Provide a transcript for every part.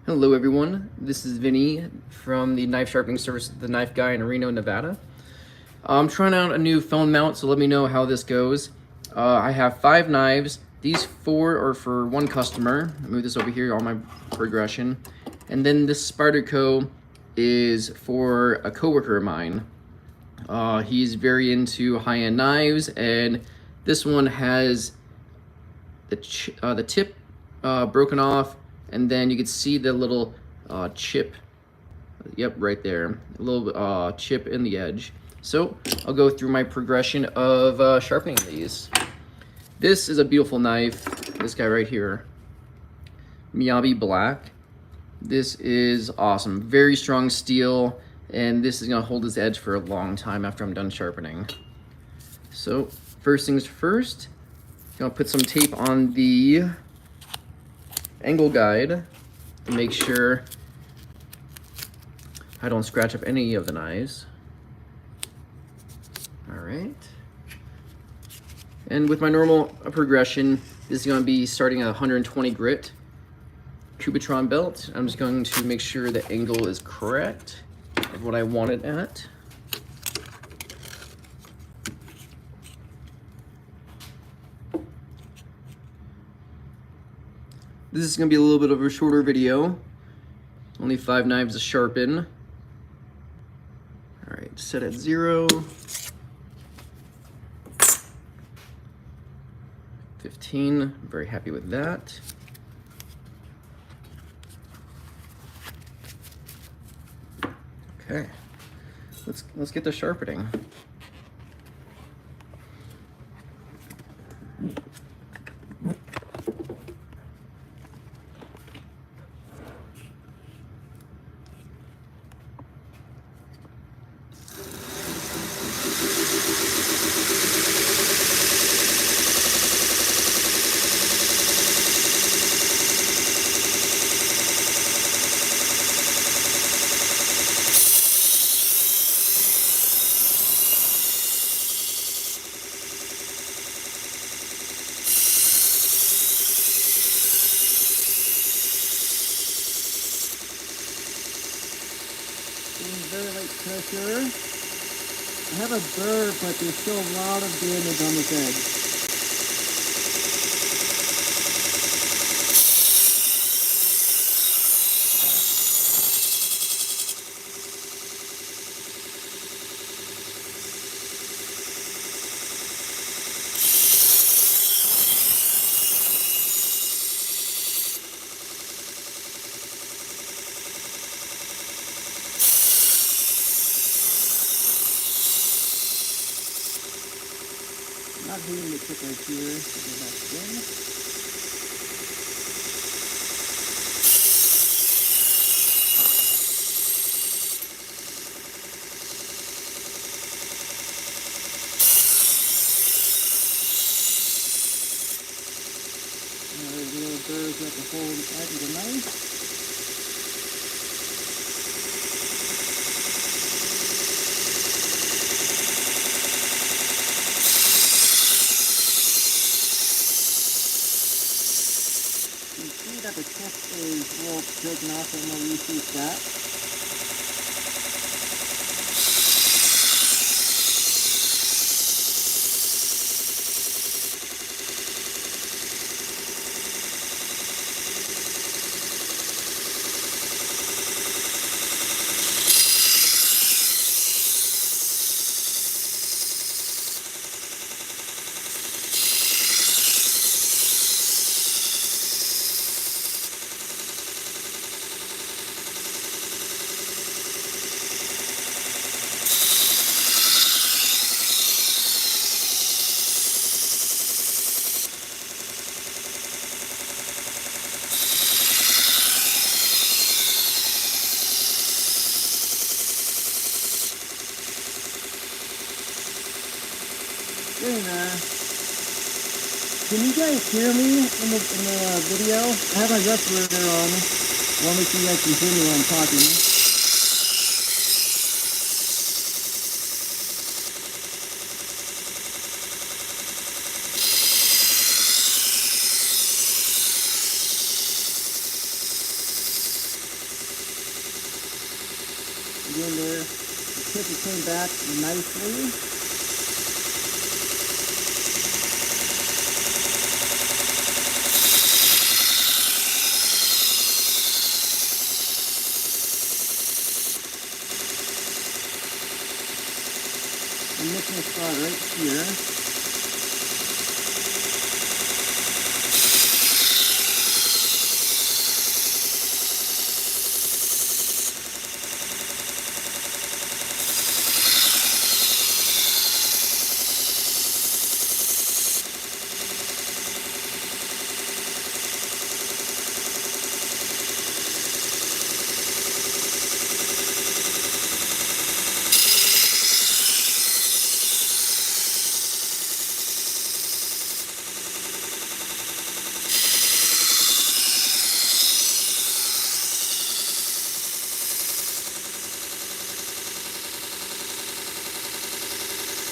Hello everyone, this is Vinny from the knife sharpening service, The Knife Guy in Reno, Nevada. I'm trying out a new phone mount, so let me know how this goes. I have 5 knives. These 4 are for one customer. I'll move this over here on my progression. And then this Spyderco is for a coworker of mine. He's very into high-end knives, and this one has the tip broken off, and then you can see the little chip. Yep, right there. A little chip in the edge. So I'll go through my progression of sharpening these. This is a beautiful knife. This guy right here, Miyabi Black. This is awesome. Very strong steel, and this is gonna hold its edge for a long time after I'm done sharpening. So first things first, I'm gonna put some tape on the angle guide to make sure I don't scratch up any of the knives. All right. And with my normal progression, this is going to be starting at 120 grit Cubitron belt. I'm just going to make sure the angle is correct of what I want it at. This is going to be a little bit of a shorter video. Only 5 knives to sharpen. All right, set at 0. 15, I'm very happy with that. Okay, let's get to sharpening. Very light pressure. I have a burr, but there's still a lot of damage on this edge. Not doing the tip right here, so go back again. Now there's a little burrs at the whole edge of the knife. You see that the tip is a little broken off, so I'm going to repiece that. Getting there. Can you guys hear me in the video? I have my respirator on. I want to make sure you guys can hear me when I'm talking. in there. The tip came back nicely. I'm missing a spot right here.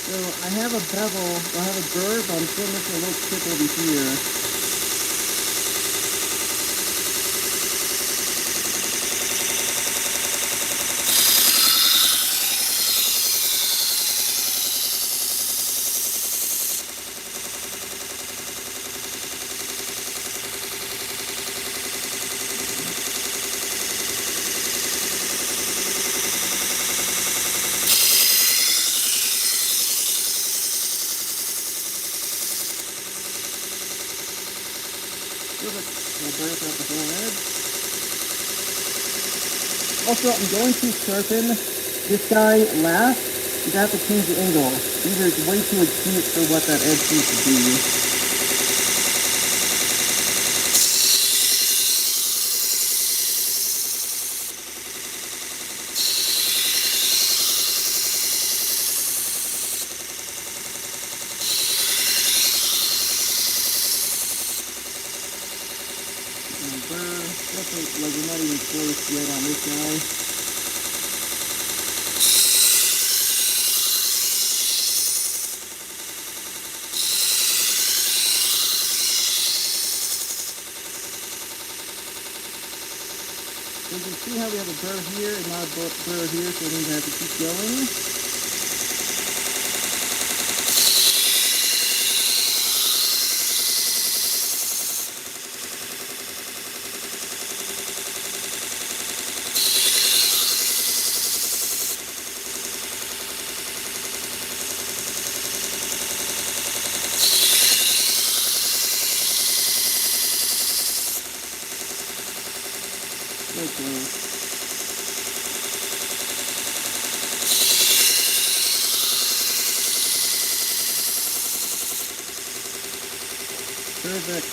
So I have a bevel, I have a burr, but I'm still missing a little tip over here. We'll burn out the whole edge. Also, I'm going to sharpen this guy last because I have to change the angle. These are way too acute for what that edge needs to be. Definitely, like, we're not even close yet on this guy. So you can see how we have a burr here and not a burr here, so it means I have to keep going. So close. Perfect.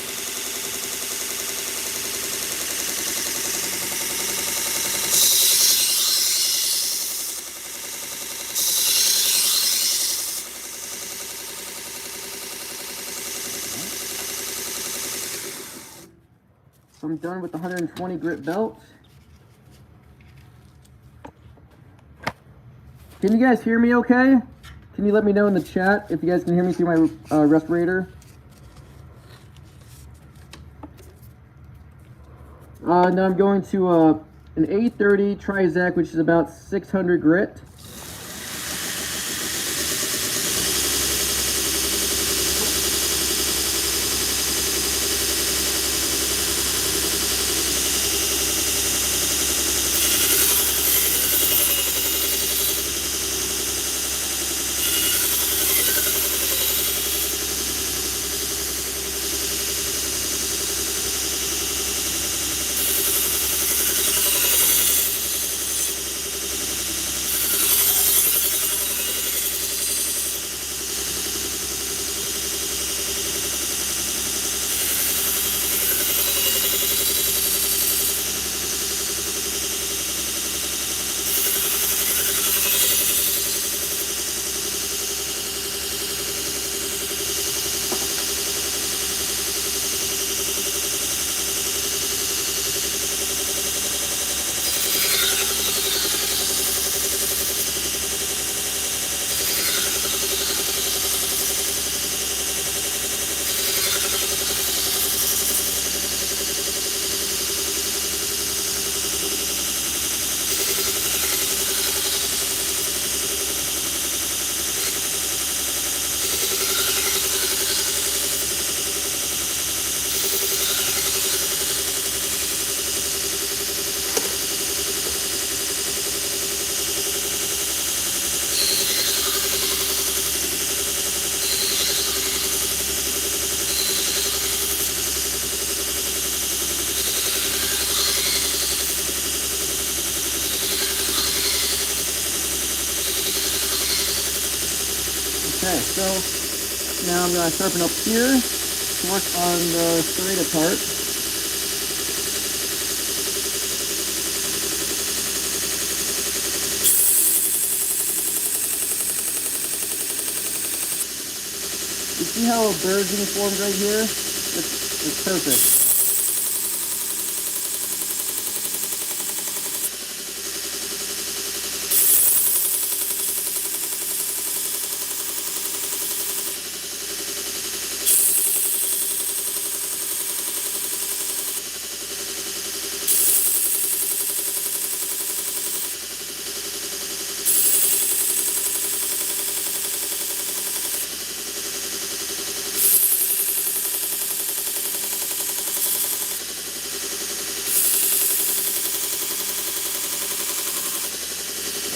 So I'm done with the 120 grit belt. Can you guys hear me okay? Can you let me know in the chat if you guys can hear me through my respirator? Now I'm going to an A30 Trizac, which is about 600 grit. Okay, so now I'm going to sharpen up here to work on the serrated part. You see how a bird's being formed right here? It's perfect.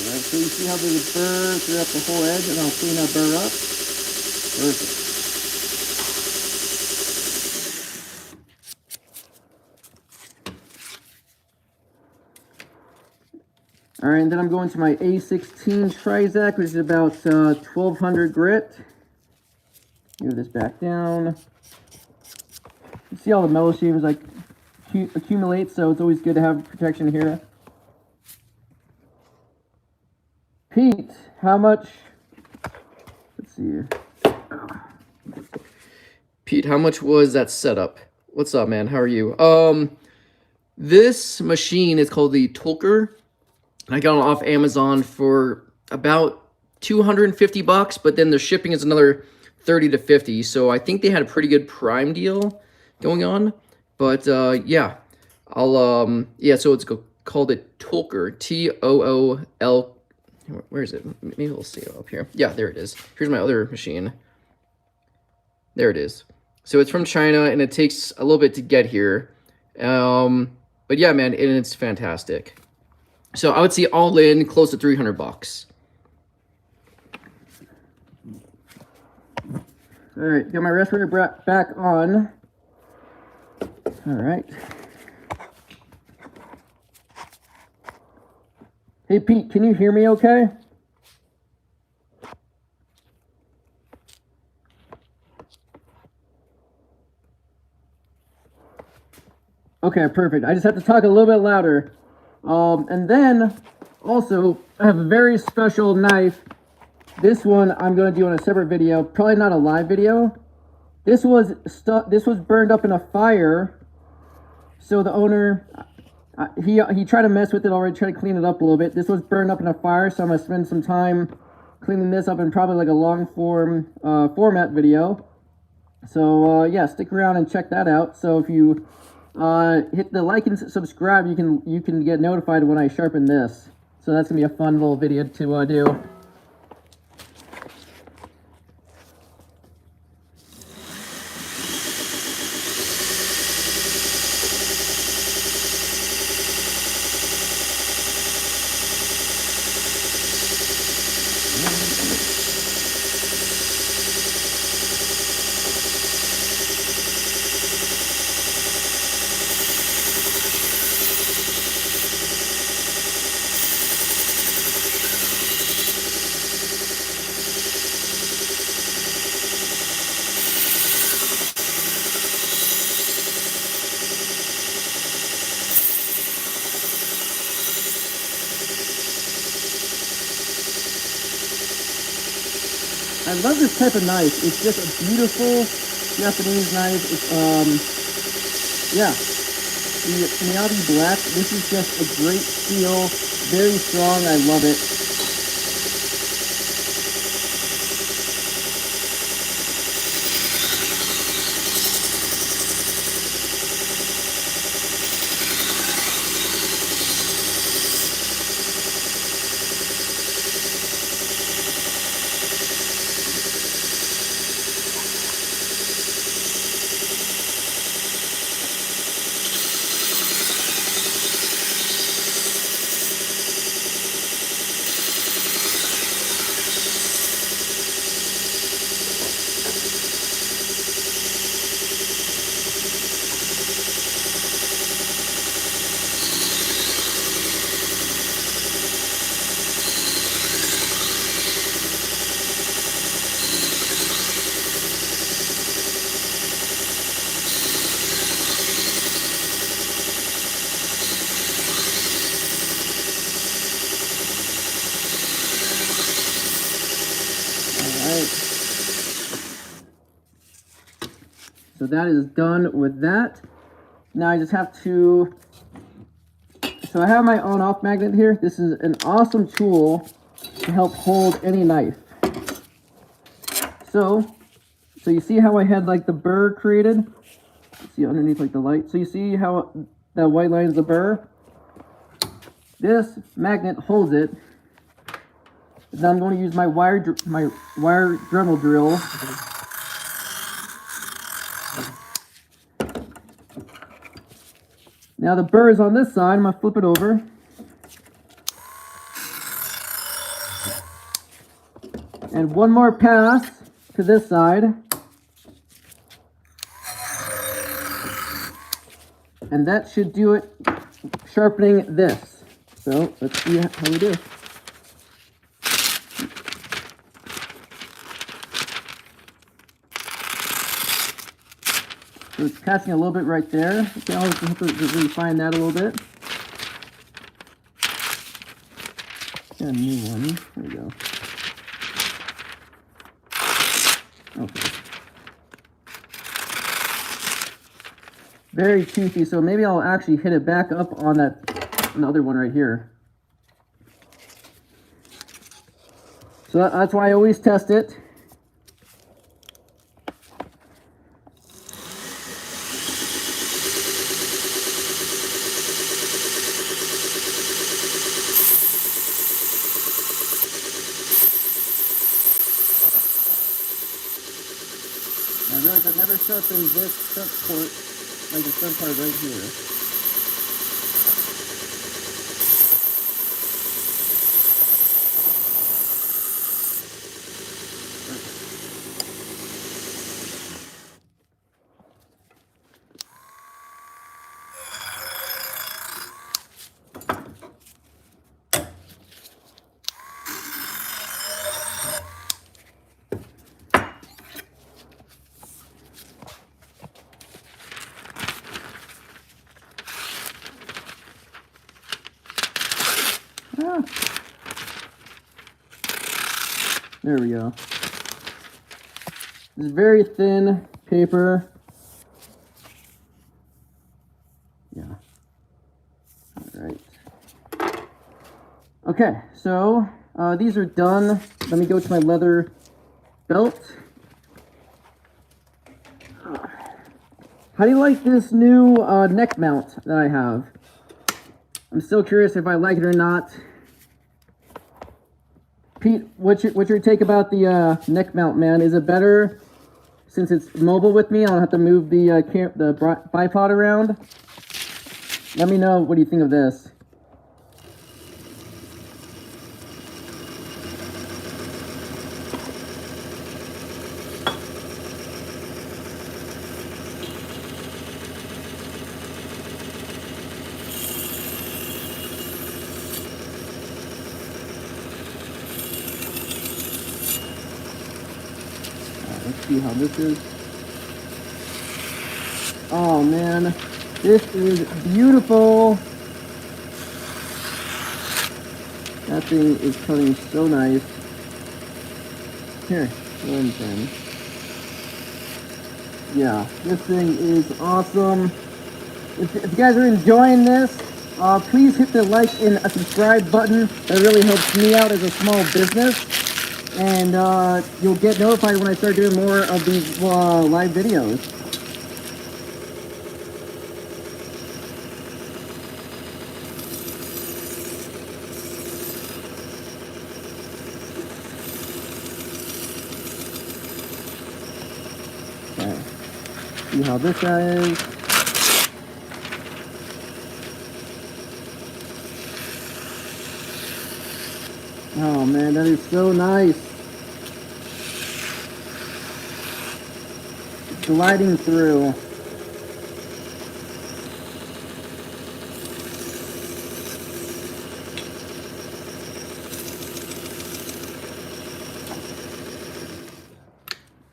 Alright, so you see how there's a burr throughout the whole edge, and I'll clean that burr up. Perfect. Alright, and then I'm going to my A16 Trizac, which is about 1200 grit. Move this back down. You see all the metal shavings like accumulate, so it's always good to have protection here. Pete, how much? Let's see here. Pete, how much was that setup? What's up, man? How are you? This machine is called the Tulker. I got it off Amazon for about 250 bucks, but then the shipping is another 30 to 50. So I think they had a pretty good Prime deal going on. But yeah, yeah, so it's called it Tulker, T-O-O-L. Where is it? Maybe we'll see it up here. Yeah, there it is. Here's my other machine. There it is. So it's from China, and it takes a little bit to get here. But yeah, man, and it's fantastic. So I would say all in close to 300 bucks. All right, got my respirator back on. All right. Hey, Pete, can you hear me okay? Okay, perfect. I just have to talk a little bit louder. And then, also, I have a very special knife. This one I'm going to do on a separate video, probably not a live video. This was burned up in a fire. So the owner, he tried to mess with it already, tried to clean it up a little bit. This was burned up in a fire, so I'm going to spend some time cleaning this up in probably like a long form format video. So yeah, stick around and check that out. So if you hit the like and subscribe, you can get notified when I sharpen this. So that's gonna be a fun little video to do. I love this type of knife. It's just a beautiful Japanese knife. It's yeah, the Miyabi Black. This is just a great steel, very strong. I love it. So that is done with that. Now I just have to, so I have my on-off magnet here. This is an awesome tool to help hold any knife. So you see how I had like the burr created? See underneath like the light. So you see how that white line is the burr? This magnet holds it. Now I'm going to use my wire Dremel drill. Now the burr is on this side. I'm going to flip it over. And one more pass to this side. And that should do it, sharpening this. So let's see how we do. So it's catching a little bit right there. Okay, I'll just have to refine that a little bit. Got a new one. There we go. Okay. Very toothy, so maybe I'll actually hit it back up on that another one right here. So that's why I always test it. I realize I've never sharpened this front part, like the front part right here. Ah. There we go. This is very thin paper. Yeah. All right. Okay, so these are done. Let me go to my leather belt. How do you like this new neck mount that I have? I'm still curious if I like it or not. Pete, what's your take about the neck mount, man? Is it better since it's mobile with me? I don't have to move the bipod around. Let me know what do you think of this. Let's see how this is. Oh man, this is beautiful. That thing is cutting so nice. Here, one thing. Yeah, this thing is awesome. If you guys are enjoying this, please hit the like and a subscribe button. That really helps me out as a small business. And you'll get notified when I start doing more of these live videos. Okay. See how this guy is. Oh man, that is so nice. Gliding through.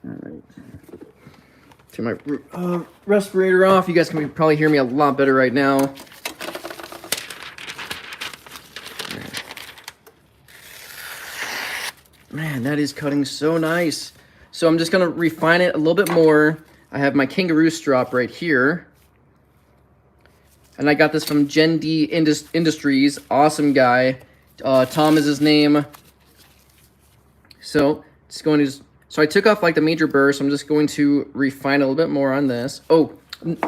All right. Turn my respirator off. You guys can probably hear me a lot better right now. Man, that is cutting so nice. So I'm just gonna refine it a little bit more. I have my kangaroo strop right here. And I got this from Gen D Industries. Awesome guy. Tom is his name. So, so I took off like the major burrs. So I'm just going to refine a little bit more on this. Oh, when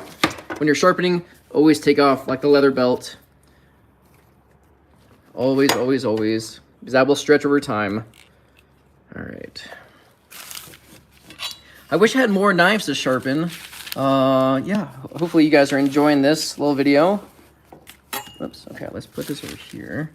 you're sharpening, always take off like the leather belt. Always, always, always. Because that will stretch over time. All right. I wish I had more knives to sharpen. Yeah, hopefully you guys are enjoying this little video. Oops, okay, let's put this over here.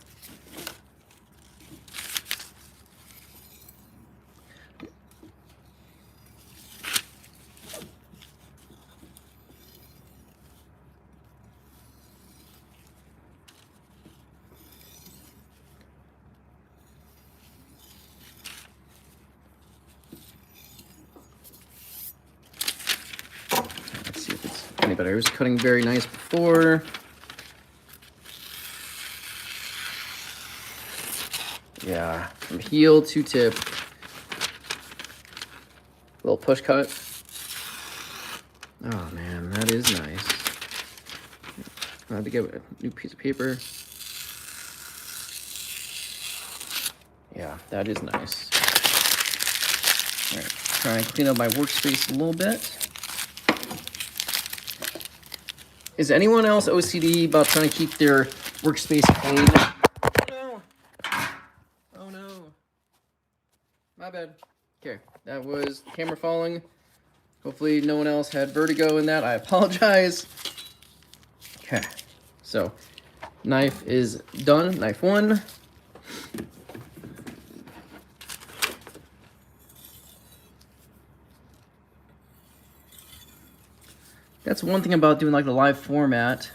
Let's see if it's any better. It was cutting very nice before. Yeah, from heel to tip. Little push cut. Oh man, that is nice. I have to get a new piece of paper. Yeah, that is nice. All right, try and clean up my workspace a little bit. Is anyone else OCD about trying to keep their workspace clean? Oh no! Oh no! My bad. Okay, that was camera falling. Hopefully no one else had vertigo in that. I apologize. Okay, so knife is done. Knife one. That's one thing about doing like the live format.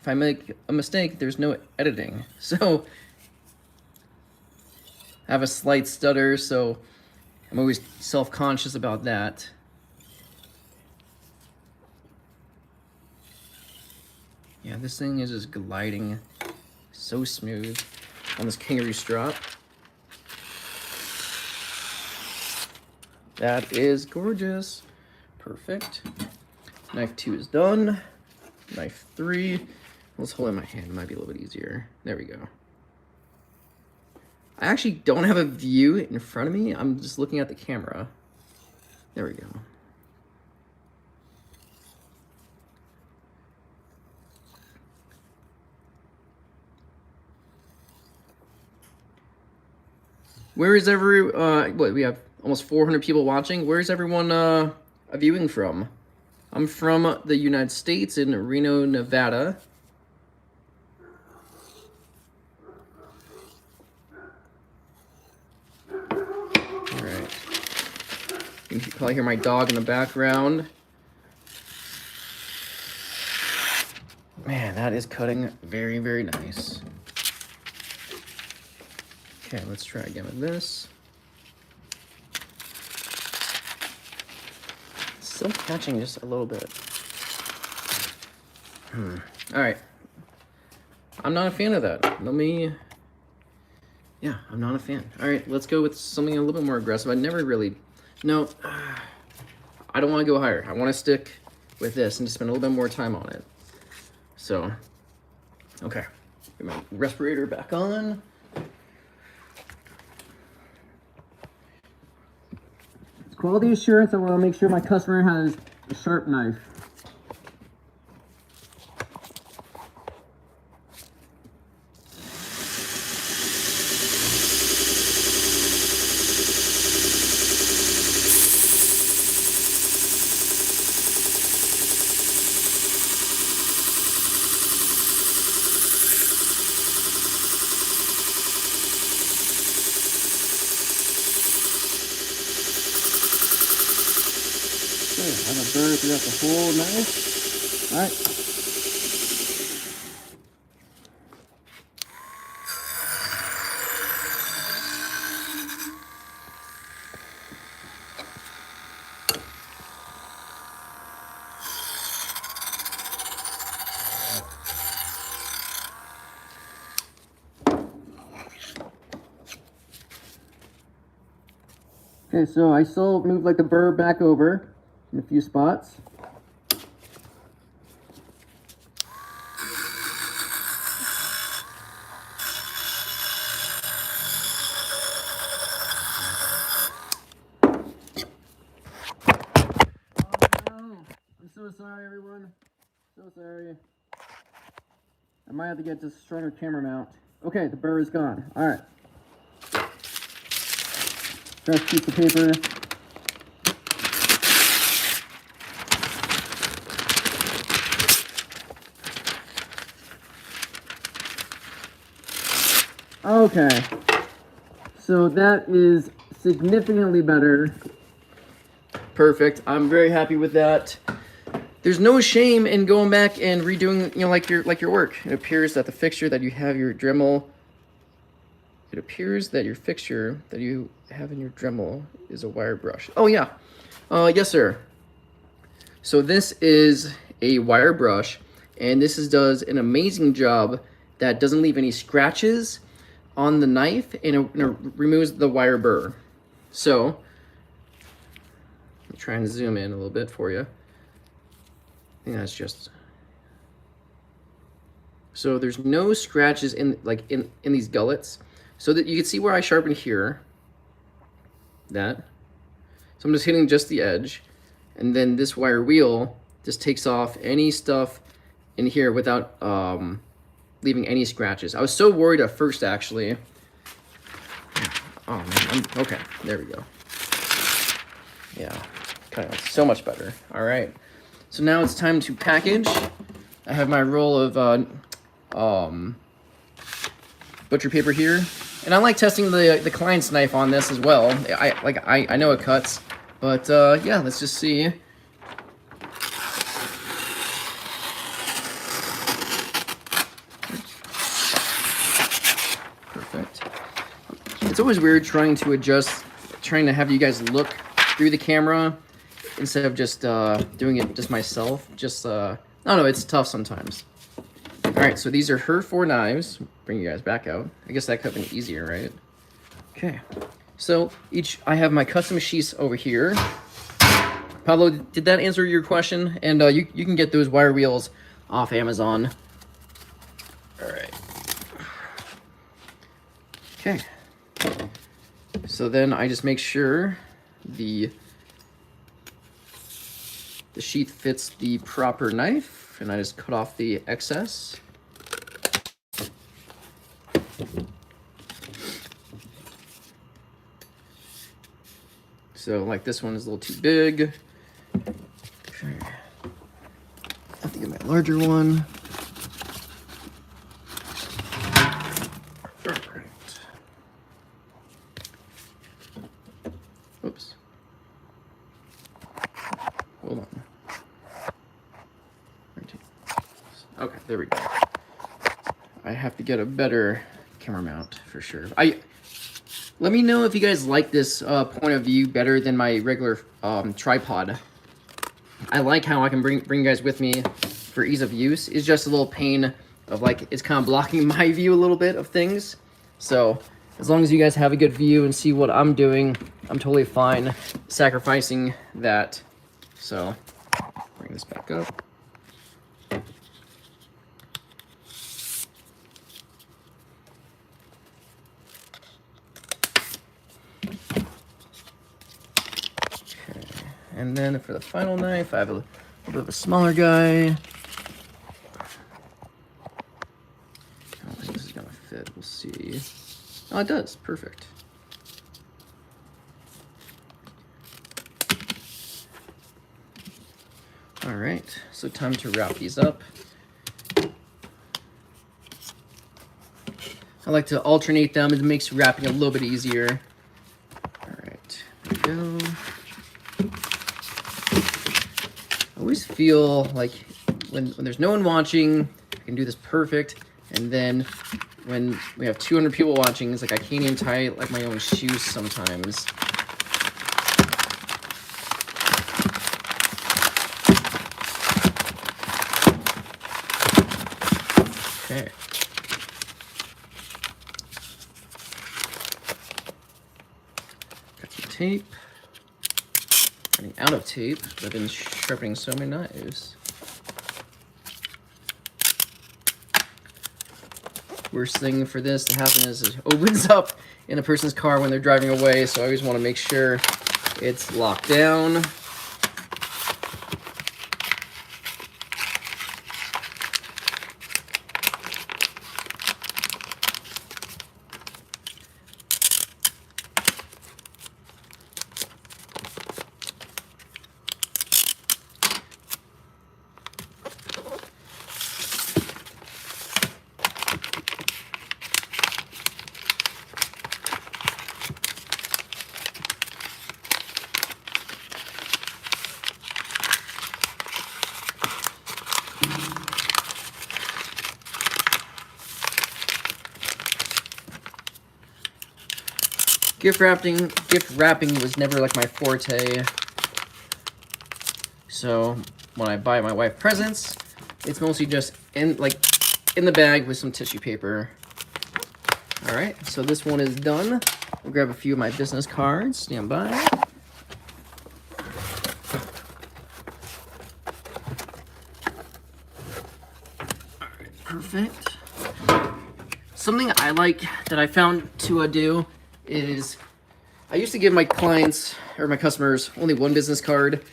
If I make a mistake, there's no editing. So I have a slight stutter, so I'm always self-conscious about that. Yeah, this thing is just gliding so smooth on this kangaroo strap. That is gorgeous. Perfect. Knife 2 is done. Knife 3. Let's hold it in my hand. It might be a little bit easier. There we go. I actually don't have a view in front of me. I'm just looking at the camera. There we go. Where is what, we have almost 400 people watching. Where is everyone viewing from? I'm from the United States in Reno, Nevada. All right. You can probably hear my dog in the background. Man, that is cutting very, very nice. Okay, let's try again with this. Still catching just a little bit. All right. I'm not a fan of that. Yeah, I'm not a fan. All right, let's go with something a little bit more aggressive. No, I don't want to go higher. I want to stick with this and just spend a little bit more time on it. So, okay. Get my respirator back on. Quality assurance, I want to make sure my customer has a sharp knife. I have a burr throughout the whole knife. All right. Okay, so I still moved like the burr back over. in a few spots. I'm so sorry, everyone. So sorry. I might have to get this stronger camera mount. Okay, the burr is gone. All right. Fresh piece of paper. Okay. So that is significantly better. Perfect. I'm very happy with that. There's no shame in going back and redoing, like your work. It appears that the fixture that you have your Dremel. It appears that your fixture that you have in your Dremel is a wire brush. Oh yeah. Yes, sir. So this is a wire brush, and this does an amazing job that doesn't leave any scratches on the knife, and it removes the wire burr. So I'm trying to zoom in a little bit for you. I think that's just, so there's no scratches in these gullets, so that you can see where I sharpen here. That. So I'm just hitting just the edge, and then this wire wheel just takes off any stuff in here without leaving any scratches. I was so worried at first, actually. Oh man, okay, there we go. Yeah, kind of so much better. All right. So now it's time to package. I have my roll of butcher paper here, and I like testing the client's knife on this as well. I know it cuts, but yeah, let's just see. Perfect. It's always weird trying to have you guys look through the camera, instead of just doing it just myself. I don't know, it's tough sometimes. All right, so these are her 4 knives. Bring you guys back out. I guess that could have been easier, right? Okay, so I have my custom sheaths over here. Pablo, did that answer your question? And you can get those wire wheels off Amazon. All right. Okay. So then I just make sure the sheath fits the proper knife, and I just cut off the excess. So like this one is a little too big. Okay. I have to get my larger one. All right. Oops. Hold on. Okay, there we go. I have to get a better camera mount for sure. Let me know if you guys like this point of view better than my regular tripod. I like how I can bring you guys with me for ease of use. It's just a little pain of it's kind of blocking my view a little bit of things. So as long as you guys have a good view and see what I'm doing, I'm totally fine sacrificing that. So bring this back up. And then for the final knife, I have a little bit of a smaller guy. I don't think this is gonna fit, we'll see. Oh, it does, perfect. All right, so time to wrap these up. I like to alternate them, it makes wrapping a little bit easier. All right, there we go. I always feel like when there's no one watching, I can do this perfect. And then when we have 200 people watching, it's like I can't even tie like my own shoes sometimes. Okay. Got some tape. Running out of tape. I've been sharpening so many knives. Worst thing for this to happen is it opens up in a person's car when they're driving away, so I always want to make sure it's locked down. Gift wrapping was never like my forte. So when I buy my wife presents, it's mostly just in the bag with some tissue paper. All right, so this one is done. I'll grab a few of my business cards. Stand by. All right, perfect. Something I like that I found to do is I used to give my clients or my customers only one business card,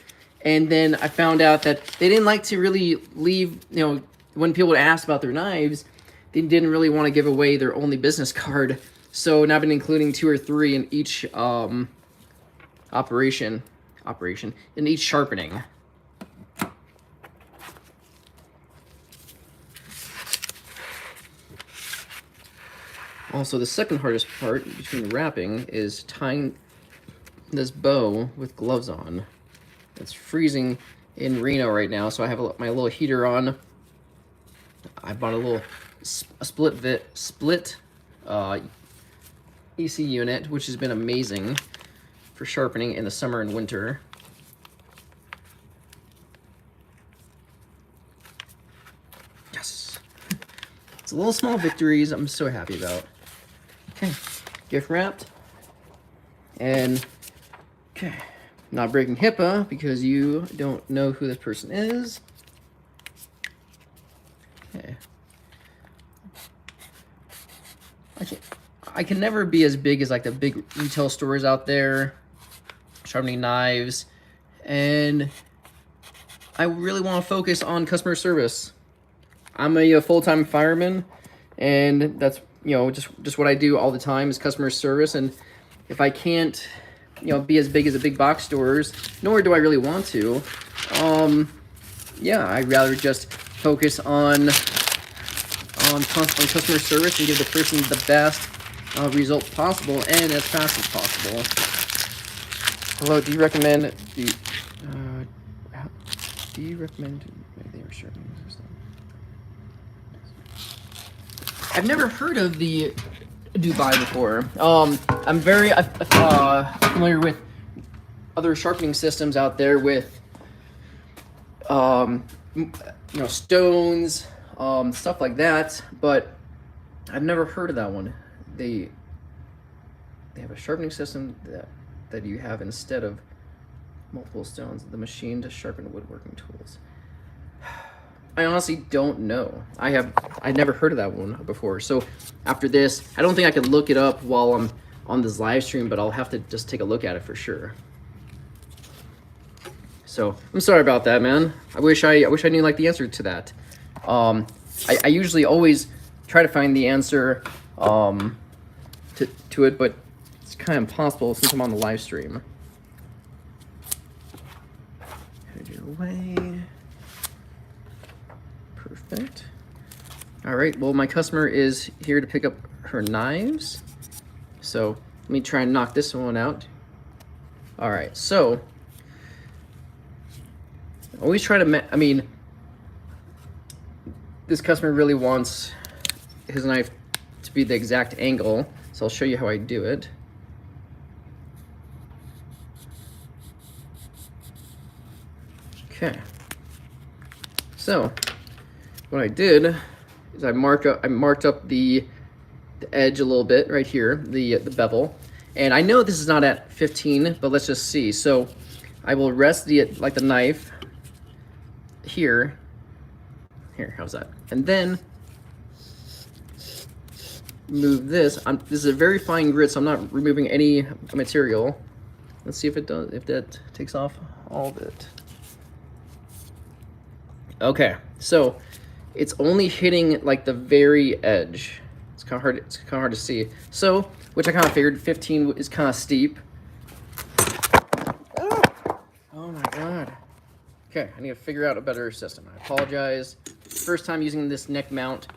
and then I found out that they didn't like to really leave, when people would ask about their knives, they didn't really want to give away their only business card. So now I've been including 2 or 3 in each operation in each sharpening. Also, the second hardest part between wrapping is tying this bow with gloves on. It's freezing in Reno right now, so I have my little heater on. I bought a split EC unit, which has been amazing for sharpening in the summer and winter. Yes. It's a little small victories I'm so happy about. Okay, gift wrapped. And, okay, not breaking HIPAA because you don't know who this person is. Okay. I can never be as big as like the big retail stores out there, sharpening knives, and I really want to focus on customer service. I'm a full-time fireman, and that's just what I do all the time is customer service. And if I can't be as big as the big box stores, nor do I really want to, yeah, I'd rather just focus on customer service and give the person the best result possible and as fast as possible. Hello, do you recommend the sharpening system? I've never heard of the Dubai before. I'm very familiar with other sharpening systems out there with stones, stuff like that, but I've never heard of that one. They have a sharpening system that you have instead of multiple stones, the machine to sharpen woodworking tools. I honestly don't know. I never heard of that one before. So after this, I don't think I can look it up while I'm on this live stream, but I'll have to just take a look at it for sure. So I'm sorry about that, man. I wish I knew like the answer to that. I usually always try to find the answer to it, but it's kind of impossible since I'm on the live stream. Head your way. Perfect. All right, well, my customer is here to pick up her knives. So let me try and knock this one out. All right, so always try to, this customer really wants his knife to be the exact angle, so I'll show you how I do it. Okay. So what I did is I marked up the edge a little bit right here, the bevel, and I know this is not at 15, but let's just see. So I will rest the knife here. Here, how's that? And then move this. This is a very fine grit, so I'm not removing any material. Let's see if it does, if that takes off all of it. Okay, so it's only hitting like the very edge. It's kind of hard. It's kind of hard to see. So, which I kind of figured 15 is kind of steep. Oh my god. Okay, I need to figure out a better system. I apologize. First time using this neck mount,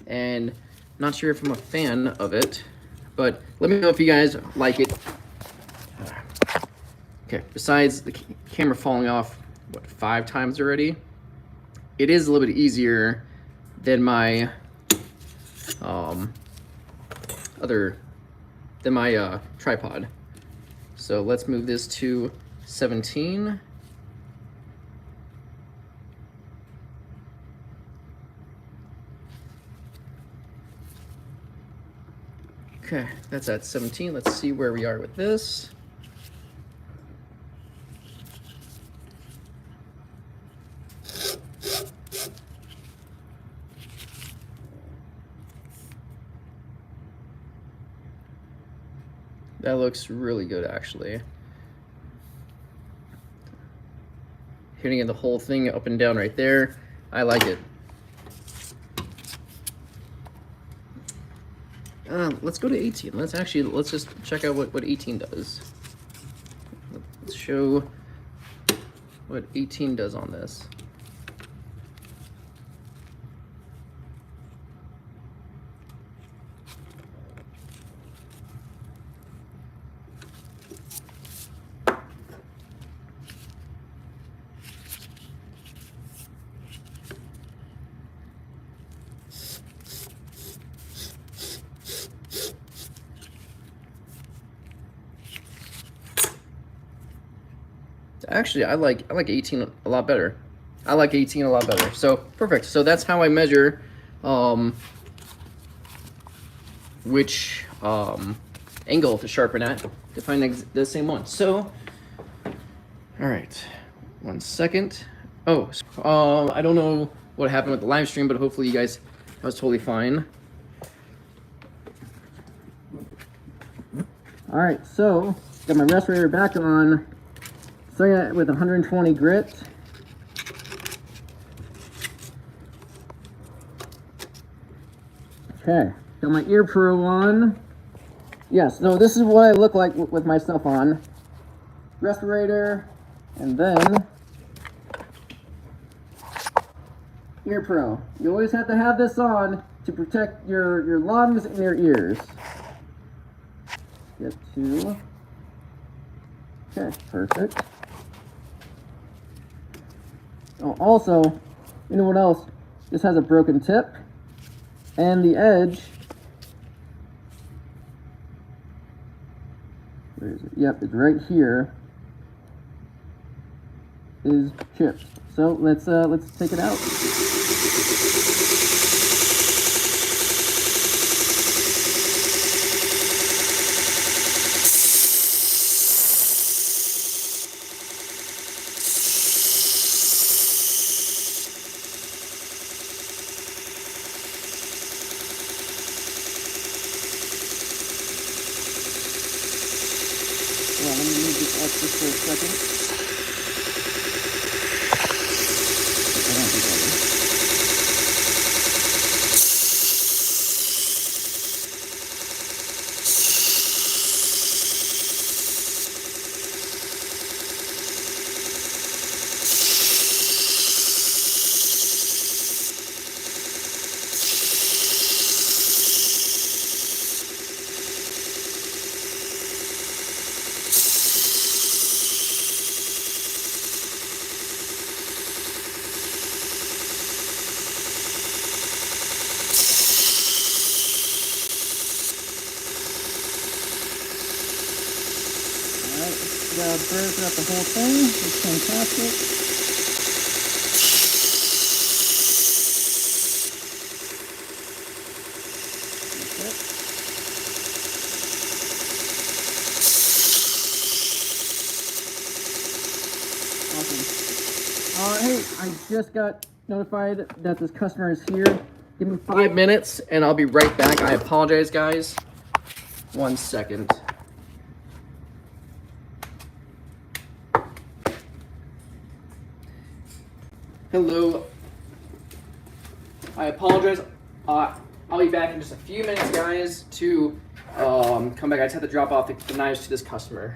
and not sure if I'm a fan of it, but let me know if you guys like it. Okay, besides the camera falling off, what, 5 times already? It is a little bit easier than my tripod. So let's move this to 17. Okay, that's at 17. Let's see where we are with this. That looks really good, actually. Hitting it the whole thing up and down right there. I like it. Let's go to 18. Let's just check out what 18 does. Let's show what 18 does on this. Actually, I like 18 a lot better. I like 18 a lot better. So perfect. So that's how I measure which angle to sharpen at to find the same one. So, all right, 1 second. Oh, I don't know what happened with the live stream, but hopefully you guys, that was totally fine. All right, so got my respirator back on. Starting it with 120 grit. Okay, got my ear pro on. Yes, so this is what I look like with my stuff on. Respirator, and then ear pro. You always have to have this on to protect your lungs and your ears. Get to. Okay, perfect. Oh, also, you know what else? This has a broken tip, and the edge. Where is it? Yep, it's right here. Is chipped. So let's take it out. Well, let me move this up just for a second. I don't think I will. Burn throughout the whole thing. It's fantastic. Hey, I just got notified that this customer is here. Give me 5 minutes and I'll be right back. I apologize, guys. 1 second. Hello. I apologize. I'll be back in just a few minutes, guys, to come back. I just have to drop off the knives to this customer.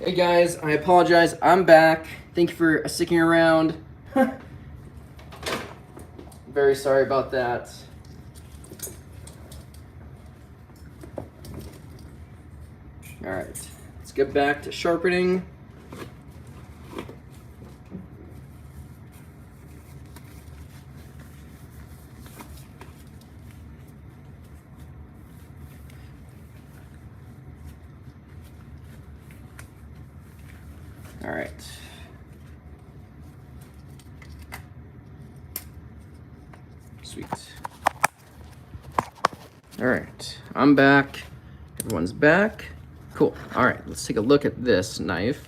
Hey guys, I apologize. I'm back. Thank you for sticking around. Very sorry about that. All right, let's get back to sharpening. All right. Sweet. All right, I'm back. Everyone's back. Cool. All right, let's take a look at this knife.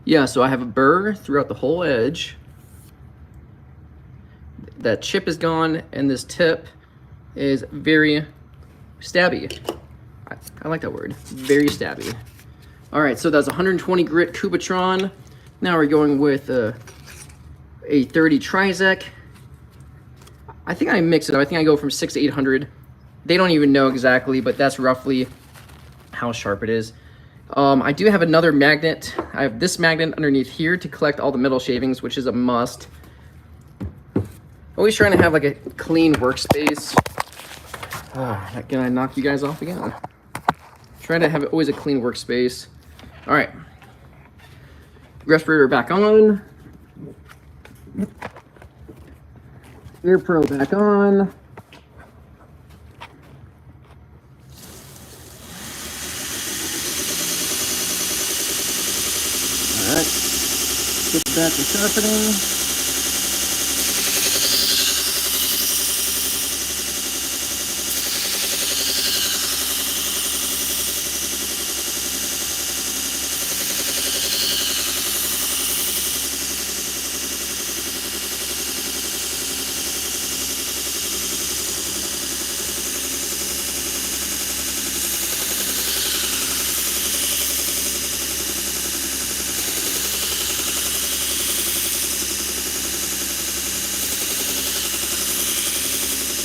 Yeah, so I have a burr throughout the whole edge. That chip is gone, and this tip is very stabby. I like that word. Very stabby. All right, so that's 120 grit Kubatron. Now we're going with a 30 Trizec. I think I mix it up. I think I go from 6 to 800. They don't even know exactly, but that's roughly how sharp it is. I do have another magnet. I have this magnet underneath here to collect all the metal shavings, which is a must. Always trying to have like a clean workspace. Can I knock you guys off again? Trying to have always a clean workspace. All right, respirator back on. ear pro back on. Alright, get back to sharpening.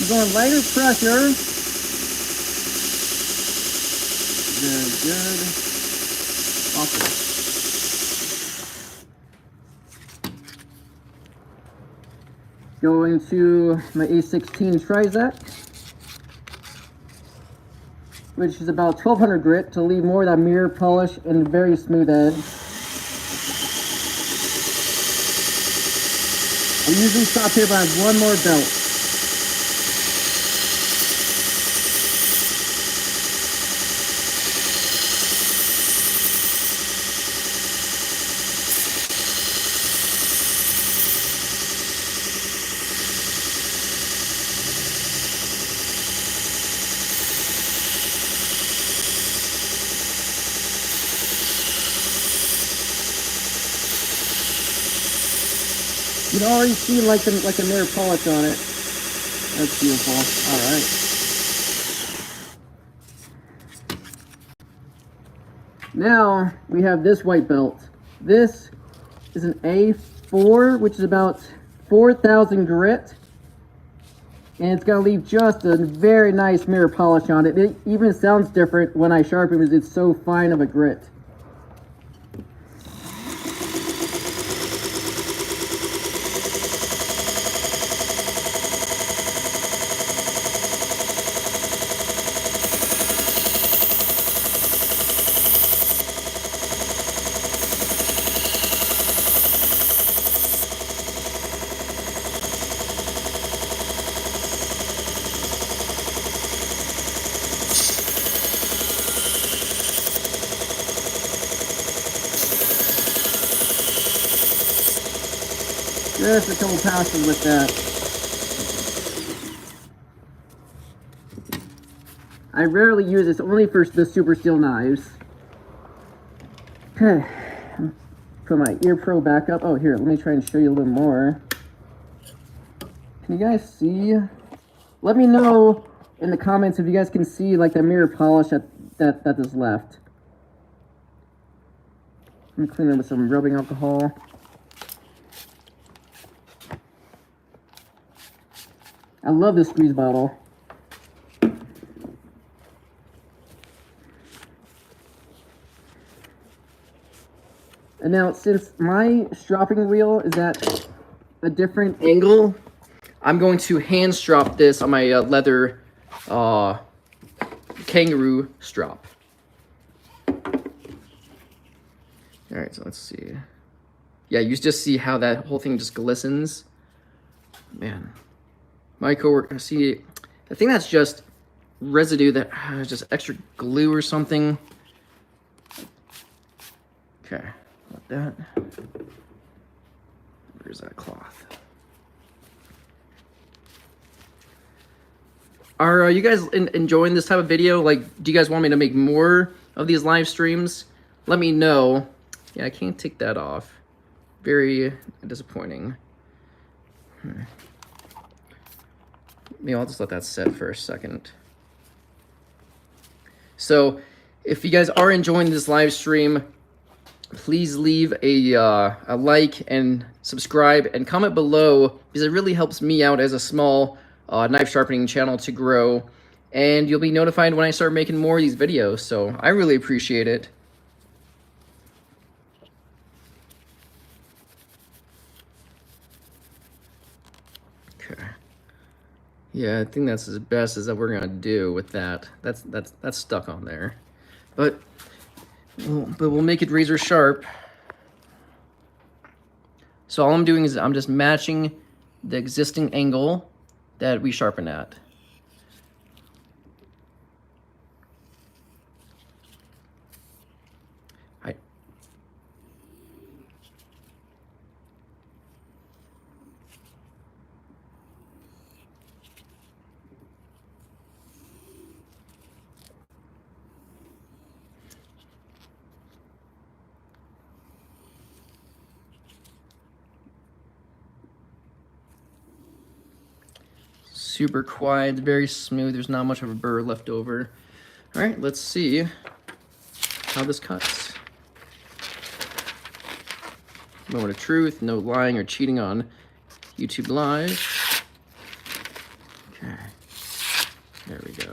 Going lighter pressure. Very good. Awesome. Going to my A16 trizec, which is about 1200 grit to leave more of that mirror polish and very smooth edge. I usually stop here, but I have one more belt. You can already see like a mirror polish on it. That's beautiful. All right. Now we have this white belt. This is an A4, which is about 4,000 grit. And it's gonna leave just a very nice mirror polish on it. It even sounds different when I sharpen because it's so fine of a grit. Just a couple passes with that. I rarely use this, only for the super steel knives. Okay, put my ear pro back up. Oh, here, let me try and show you a little more. Can you guys see? Let me know in the comments if you guys can see like the mirror polish that is left. Let me clean it with some rubbing alcohol. I love this squeeze bottle. And now, since my stropping wheel is at a different angle, I'm going to hand strop this on my leather kangaroo strop. Alright, so let's see. Yeah, you just see how that whole thing just glistens. Man. My coworker, see, I think that's just residue that just extra glue or something. Okay, like that. Where's that cloth? Are you guys enjoying this type of video? Like, do you guys want me to make more of these live streams? Let me know. Yeah, I can't take that off. Very disappointing. Maybe I'll just let that set for a second. So, if you guys are enjoying this live stream, please leave a like and subscribe and comment below, because it really helps me out as a small knife sharpening channel to grow. And you'll be notified when I start making more of these videos, so I really appreciate it. Okay. Yeah, I think that's as best as that we're gonna do with that. That's stuck on there, but we'll make it razor sharp. So all I'm doing is I'm just matching the existing angle that we sharpen at. Super quiet, very smooth. There's not much of a burr left over. All right, let's see how this cuts. Moment of truth, no lying or cheating on YouTube Live. Okay, there we go.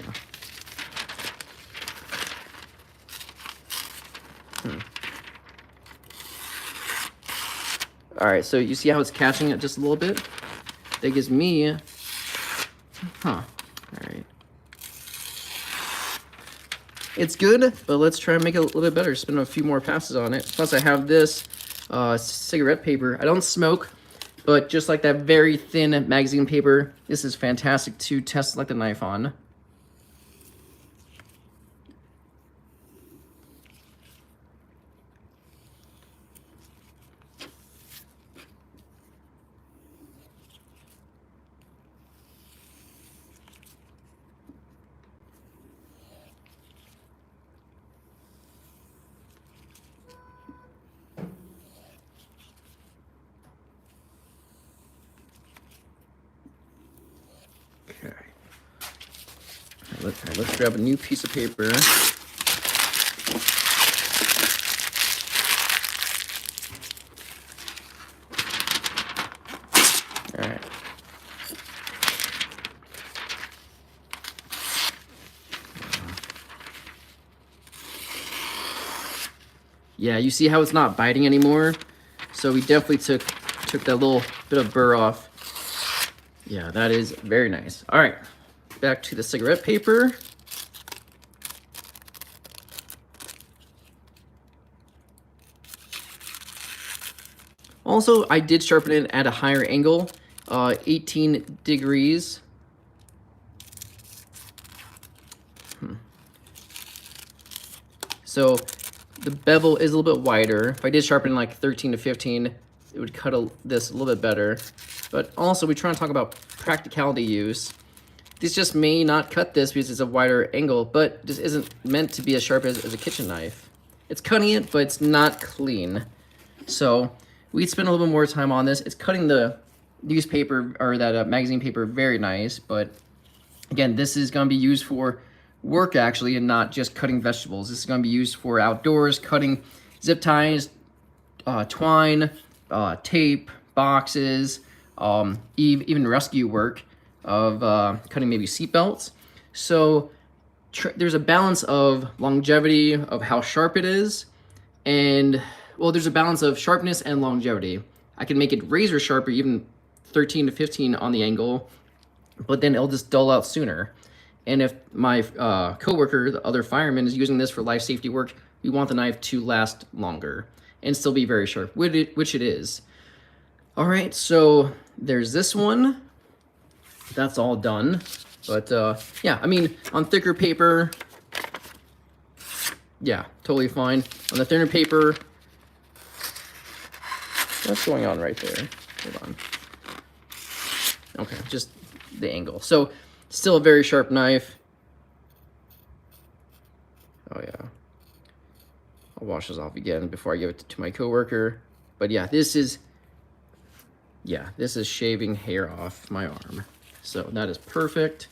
All right, so you see how it's catching it just a little bit? That gives me, all right. It's good, but let's try and make it a little bit better. Spend a few more passes on it. Plus I have this cigarette paper. I don't smoke, but just like that very thin magazine paper, this is fantastic to test like the knife on. Okay. Let's grab a new piece of paper. All right. Yeah, you see how it's not biting anymore? So we definitely took that little bit of burr off. Yeah, that is very nice. All right, back to the cigarette paper. Also, I did sharpen it at a higher angle, 18 degrees. So the bevel is a little bit wider. If I did sharpen like 13 to 15, it would cut this a little bit better. But also, we try to talk about practicality use. This just may not cut this because it's a wider angle, but this isn't meant to be as sharp as a kitchen knife. It's cutting it, but it's not clean. So we'd spend a little bit more time on this. It's cutting the newspaper or that magazine paper very nice, but again, this is going to be used for work actually and not just cutting vegetables. This is going to be used for outdoors, cutting zip ties, twine, tape, boxes, even rescue work of cutting maybe seat belts. So there's a balance of longevity of how sharp it is, and well, there's a balance of sharpness and longevity. I can make it razor sharp or even 13 to 15 on the angle, but then it'll just dull out sooner. And if my coworker, the other fireman, is using this for life safety work, we want the knife to last longer and still be very sharp, which it is. All right, so there's this one. That's all done. But yeah, I mean, on thicker paper, yeah, totally fine. On the thinner paper, what's going on right there? Hold on. Okay, just the angle. So still a very sharp knife. Oh yeah. I'll wash this off again before I give it to my coworker. But yeah, this is shaving hair off my arm. So that is perfect.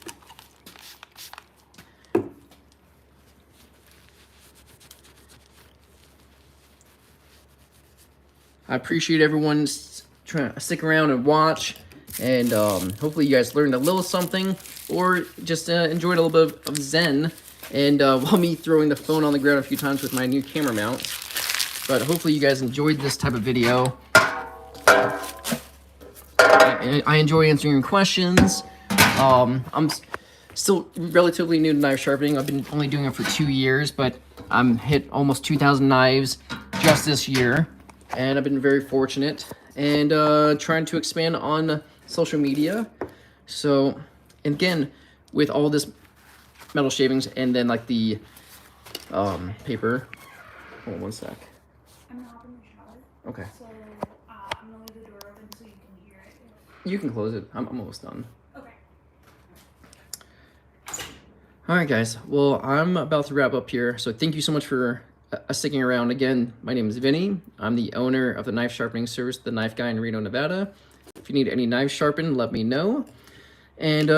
I appreciate everyone trying to stick around and watch, and hopefully you guys learned a little something, or just enjoyed a little bit of zen, and while me throwing the phone on the ground a few times with my new camera mount. But hopefully you guys enjoyed this type of video. I enjoy answering your questions. I'm still relatively new to knife sharpening. I've been only doing it for 2 years, but I'm hit almost 2,000 knives just this year, and I've been very fortunate, and trying to expand on social media. So, and again, with all this metal shavings and then like the paper. Hold on one sec. I'm gonna hop in the shower. Okay. So I'm gonna leave the door open so you can hear it. You can close it. I'm almost done. Okay. All right, guys. Well, I'm about to wrap up here. So thank you so much for sticking around. Again, my name is Vinny. I'm the owner of the knife sharpening service, The Knife Guy in Reno, Nevada. If you need any knives sharpened, let me know. And,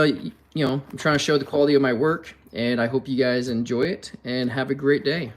you know, I'm trying to show the quality of my work, and I hope you guys enjoy it and have a great day.